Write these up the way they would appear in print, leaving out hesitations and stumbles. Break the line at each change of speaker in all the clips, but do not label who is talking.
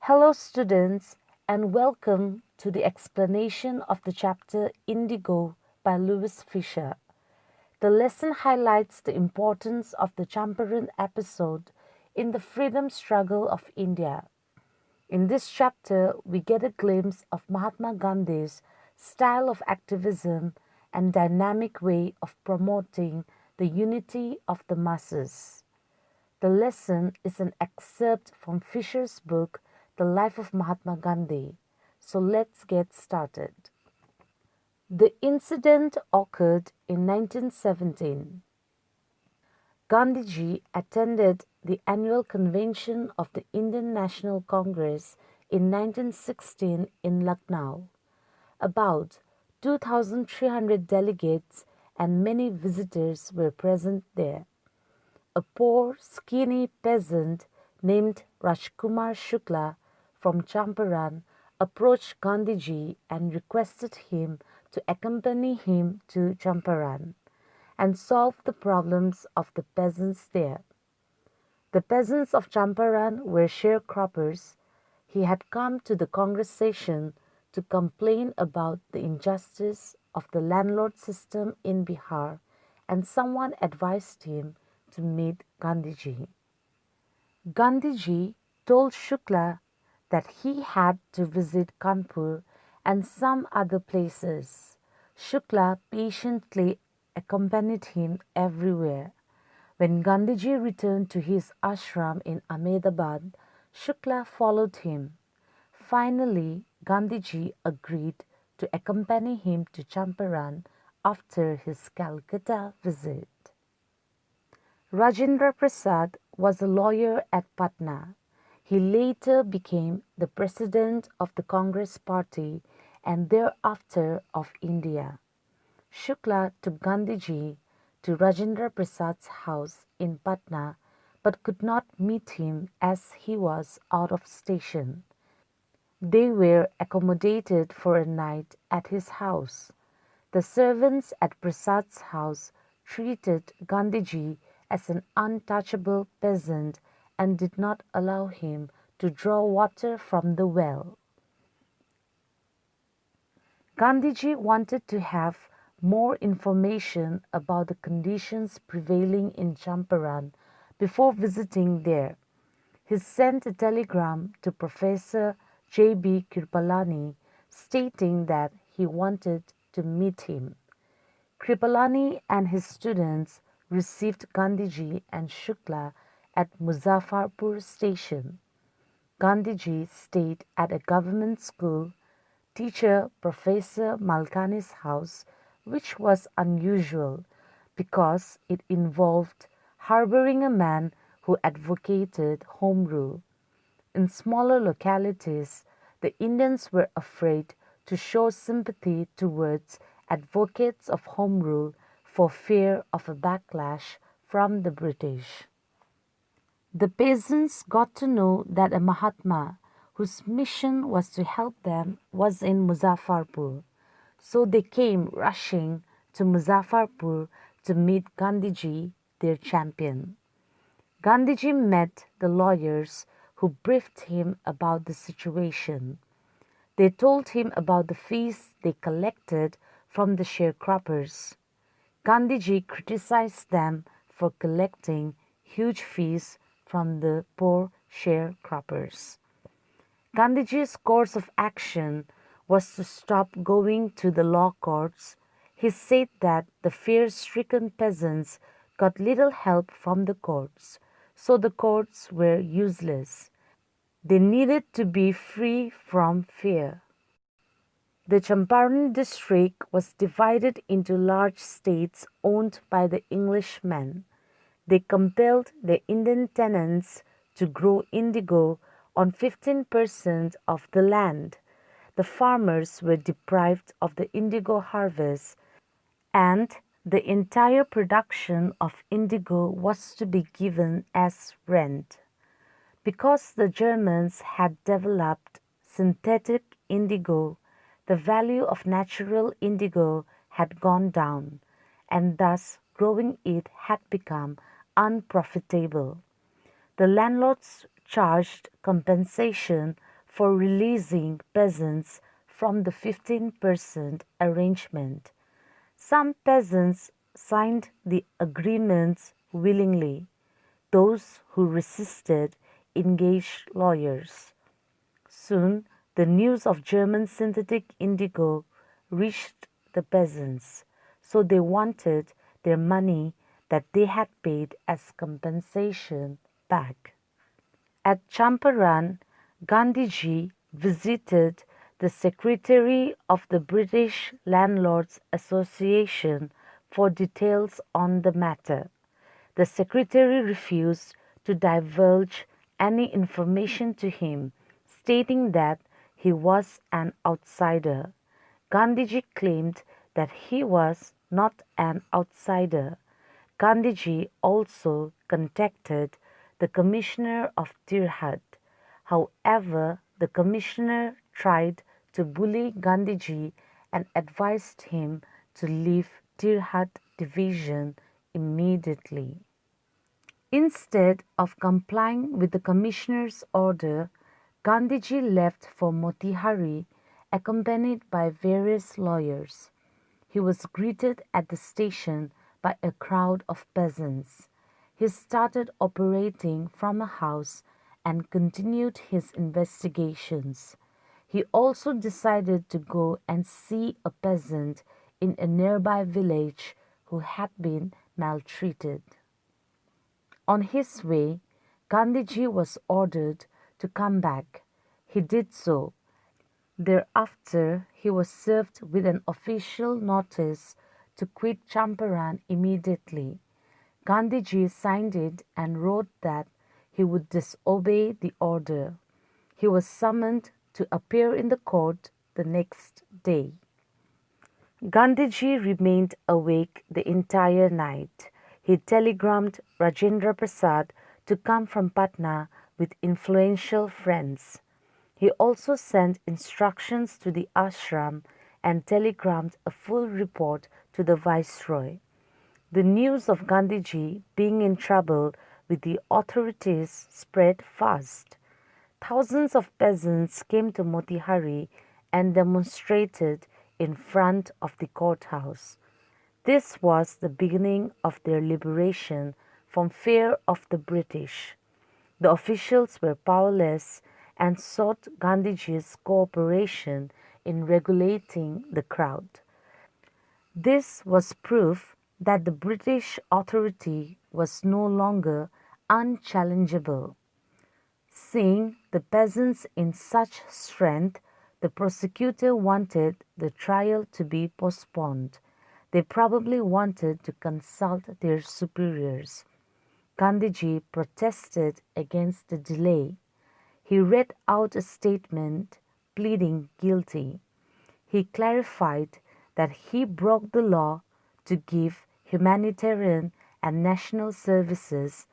Hello students and welcome to the explanation of the chapter Indigo by Louis Fisher. The lesson highlights the importance of the Champaran episode in the freedom struggle of India. In this chapter, we get a glimpse of Mahatma Gandhi's style of activism and dynamic way of promoting the unity of the masses. The lesson is an excerpt from Fisher's book, The Life of Mahatma Gandhi. So let's get started. The incident occurred in 1917. Gandhiji attended the annual convention of the Indian National Congress in 1916 in Lucknow. About 2,300 delegates and many visitors were present there. A poor, skinny peasant named Rajkumar Shukla from Champaran approached Gandhiji and requested him to accompany him to Champaran and solve the problems of the peasants there. The peasants of Champaran were sharecroppers. He had come to the congregation to complain about the injustice of the landlord system in Bihar, and someone advised him to meet Gandhiji. Gandhiji told Shukla that he had to visit Kanpur and some other places. Shukla patiently accompanied him everywhere. When Gandhiji returned to his ashram in Ahmedabad, Shukla followed him. Finally, Gandhiji agreed to accompany him to Champaran after his Calcutta visit. Rajendra Prasad was a lawyer at Patna. He later became the president of the Congress Party and thereafter of India. Shukla took Gandhiji to Rajendra Prasad's house in Patna but could not meet him as he was out of station. They were accommodated for a night at his house. The servants at Prasad's house treated Gandhiji as an untouchable peasant and did not allow him to draw water from the well. Gandhiji wanted to have more information about the conditions prevailing in Champaran before visiting there. He sent a telegram to Professor J.B. Kripalani stating that he wanted to meet him. Kripalani and his students received Gandhiji and Shukla at Muzzafarpur station. Gandhiji stayed at a government school teacher Professor Malkani's house, which was unusual because it involved harboring a man who advocated home rule. In smaller localities, the Indians were afraid to show sympathy towards advocates of home rule for fear of a backlash from the British. The peasants got to know that a Mahatma whose mission was to help them was in Muzzafarpur, so they came rushing to Muzzafarpur to meet Gandhiji, their champion. Gandhiji met the lawyers who briefed him about the situation. They told him about the fees they collected from the sharecroppers. Gandhiji criticized them for collecting huge fees from the poor sharecroppers. Gandhiji's course of action was to stop going to the law courts. He said that the fear-stricken peasants got little help from the courts, so the courts were useless. They needed to be free from fear. The Champaran district was divided into large states owned by the Englishmen. They compelled the Indian tenants to grow indigo on 15% of the land. The farmers were deprived of the indigo harvest, and the entire production of indigo was to be given as rent. Because the Germans had developed synthetic indigo, the value of natural indigo had gone down, and thus growing it had become unprofitable. The landlords charged compensation for releasing peasants from the 15% arrangement. Some peasants signed the agreements willingly. Those who resisted engaged lawyers. Soon, the news of German synthetic indigo reached the peasants, so they wanted their money that they had paid as compensation back. At Champaran, Gandhiji visited the secretary of the British Landlords Association for details on the matter. The secretary refused to divulge any information to him, stating that he was an outsider. Gandhiji claimed that he was not an outsider. Gandhiji also contacted the commissioner of Tirhat. However, the commissioner tried to bully Gandhiji and advised him to leave Tirhat division immediately. Instead of complying with the commissioner's order, Gandhiji left for Motihari accompanied by various lawyers. He was greeted at the station by a crowd of peasants. He started operating from a house and continued his investigations. He also decided to go and see a peasant in a nearby village who had been maltreated. On his way, Gandhiji was ordered to come back. He did so. Thereafter, he was served with an official notice to quit Champaran immediately. Gandhiji signed it and wrote that he would disobey the order. He was summoned to appear in the court the next day. Gandhiji remained awake the entire night. He telegrammed Rajendra Prasad to come from Patna with influential friends. He also sent instructions to the ashram and telegrammed a full report to the viceroy. The news of Gandhiji being in trouble with the authorities spread fast. Thousands of peasants came to Motihari and demonstrated in front of the courthouse. This was the beginning of their liberation from fear of the British. The officials were powerless and sought Gandhiji's cooperation in regulating the crowd. This was proof that the British authority was no longer unchallengeable. Seeing the peasants in such strength, the prosecutor wanted the trial to be postponed. They probably wanted to consult their superiors. Gandhiji protested against the delay. He read out a statement pleading guilty. He clarified that he broke the law to give humanitarian and national services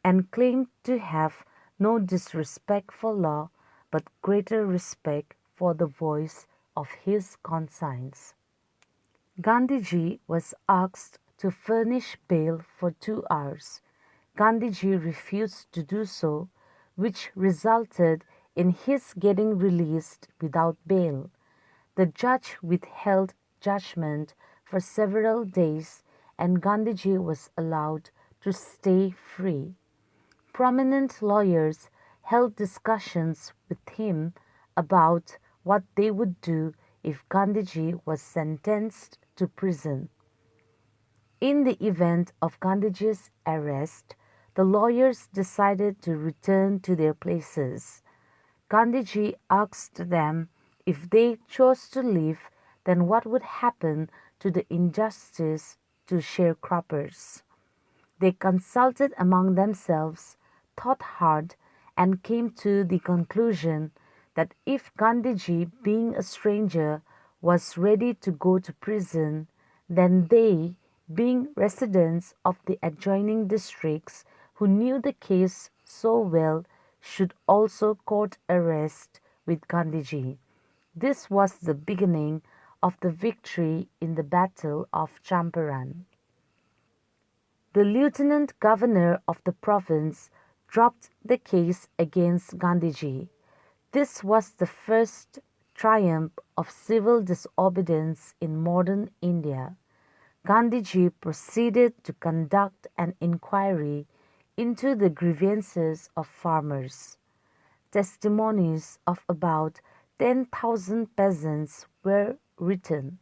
and claimed to have no disrespect for law but greater respect for the voice of his conscience. Gandhiji was asked to furnish bail for 2 hours. Gandhiji refused to do so, which resulted in his getting released without bail. The judge withheld judgment for several days and Gandhiji was allowed to stay free. Prominent lawyers held discussions with him about what they would do if Gandhiji was sentenced to prison. In the event of Gandhiji's arrest, the lawyers decided to return to their places. Gandhiji asked them if they chose to leave, then what would happen to the injustice to sharecroppers. They consulted among themselves, thought hard, and came to the conclusion that if Gandhiji, being a stranger, was ready to go to prison, then they, being residents of the adjoining districts who knew the case so well, should also court arrest with Gandhiji. This was the beginning of the victory in the Battle of Champaran. The lieutenant governor of the province dropped the case against Gandhiji. This was the first triumph of civil disobedience in modern India. Gandhiji proceeded to conduct an inquiry into the grievances of farmers. Testimonies of about 10,000 peasants were written.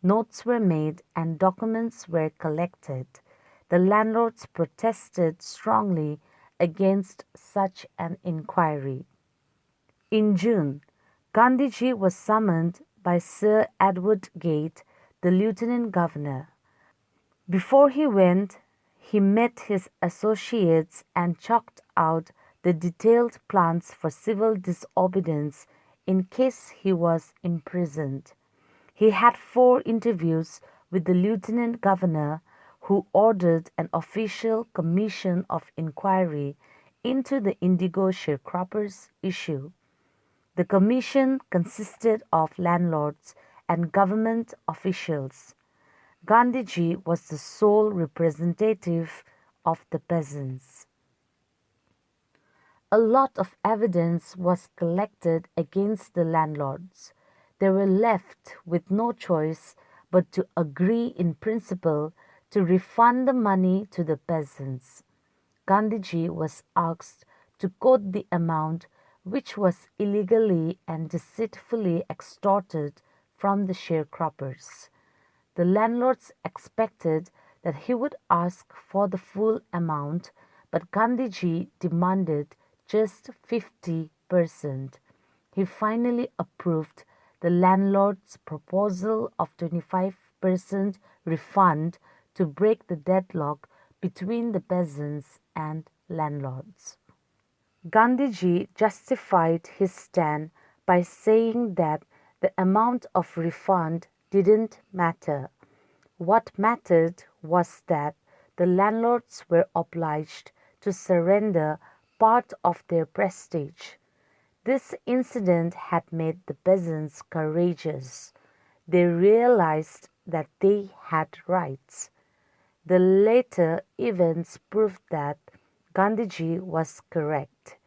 Notes were made and documents were collected. The landlords protested strongly against such an inquiry. In June, Gandhiji was summoned by Sir Edward Gait, the Lieutenant Governor. Before he went, he met his associates and chalked out the detailed plans for civil disobedience in case he was imprisoned. He had 4 interviews with the Lieutenant Governor, who ordered an official commission of inquiry into the indigo sharecroppers issue. The commission consisted of landlords and government officials. Gandhiji was the sole representative of the peasants. A lot of evidence was collected against the landlords. They were left with no choice but to agree in principle to refund the money to the peasants. Gandhiji was asked to quote the amount which was illegally and deceitfully extorted from the sharecroppers. The landlords expected that he would ask for the full amount, but Gandhiji demanded just 50%. He finally approved the landlord's proposal of 25% refund to break the deadlock between the peasants and landlords. Gandhiji justified his stand by saying that the amount of refund didn't matter. What mattered was that the landlords were obliged to surrender part of their prestige. This incident had made the peasants courageous. They realized that they had rights. The later events proved that Gandhiji was correct.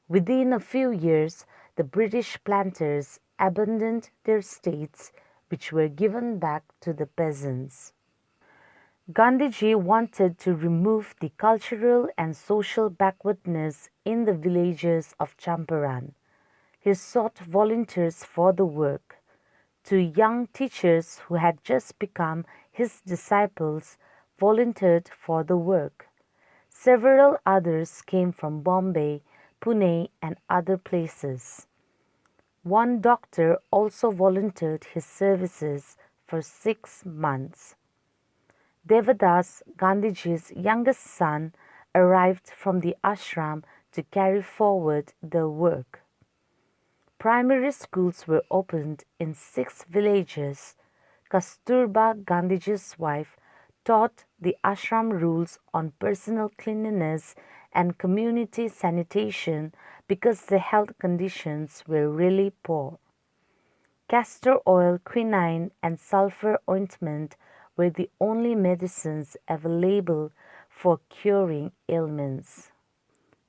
Within a few years, the British planters abandoned their states, which were given back to the peasants. Gandhiji wanted to remove the cultural and social backwardness in the villages of Champaran. He sought volunteers for the work. 2 young teachers who had just become his disciples volunteered for the work. Several others came from Bombay, Pune, and other places. One doctor also volunteered his services for 6 months. Devadas, Gandhiji's youngest son, arrived from the ashram to carry forward the work. Primary schools were opened in 6 villages. Kasturba, Gandhiji's wife, taught the ashram rules on personal cleanliness and community sanitation because the health conditions were really poor. Castor oil, quinine, and sulfur ointment were the only medicines available for curing ailments.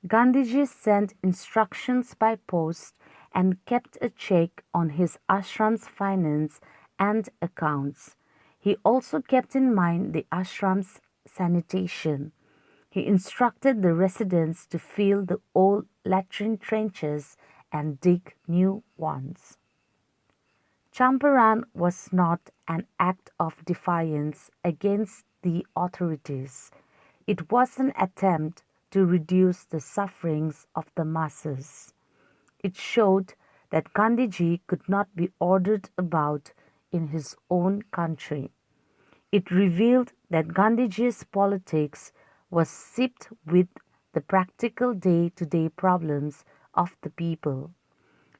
Gandhiji sent instructions by post and kept a check on his ashram's finance and accounts. He also kept in mind the ashram's sanitation. He instructed the residents to fill the old latrine trenches and dig new ones. Champaran was not an act of defiance against the authorities. It was an attempt to reduce the sufferings of the masses. It showed that Gandhiji could not be ordered about in his own country. It revealed that Gandhiji's politics was seeped with the practical day-to-day problems of the people.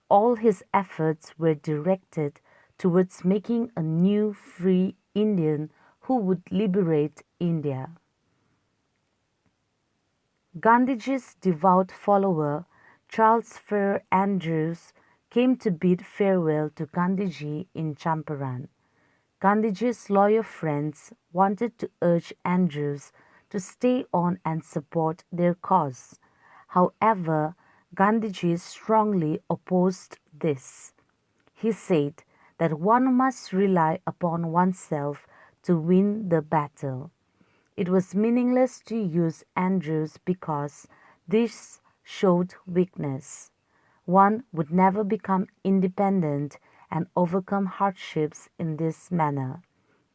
All his efforts were directed towards making a new free Indian who would liberate India. Gandhiji's devout follower, Charles Fair Andrews, came to bid farewell to Gandhiji in Champaran. Gandhiji's lawyer friends wanted to urge Andrews to stay on and support their cause. However, Gandhiji strongly opposed this. He said that one must rely upon oneself to win the battle. It was meaningless to use Andrews because this showed weakness. One would never become independent and overcome hardships in this manner.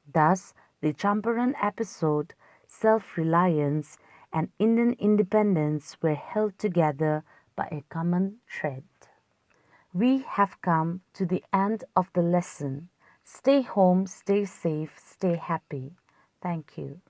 Thus, the Champaran episode, self-reliance, and Indian independence were held together by a common thread. We have come to the end of the lesson. Stay home, stay safe, stay happy. Thank you.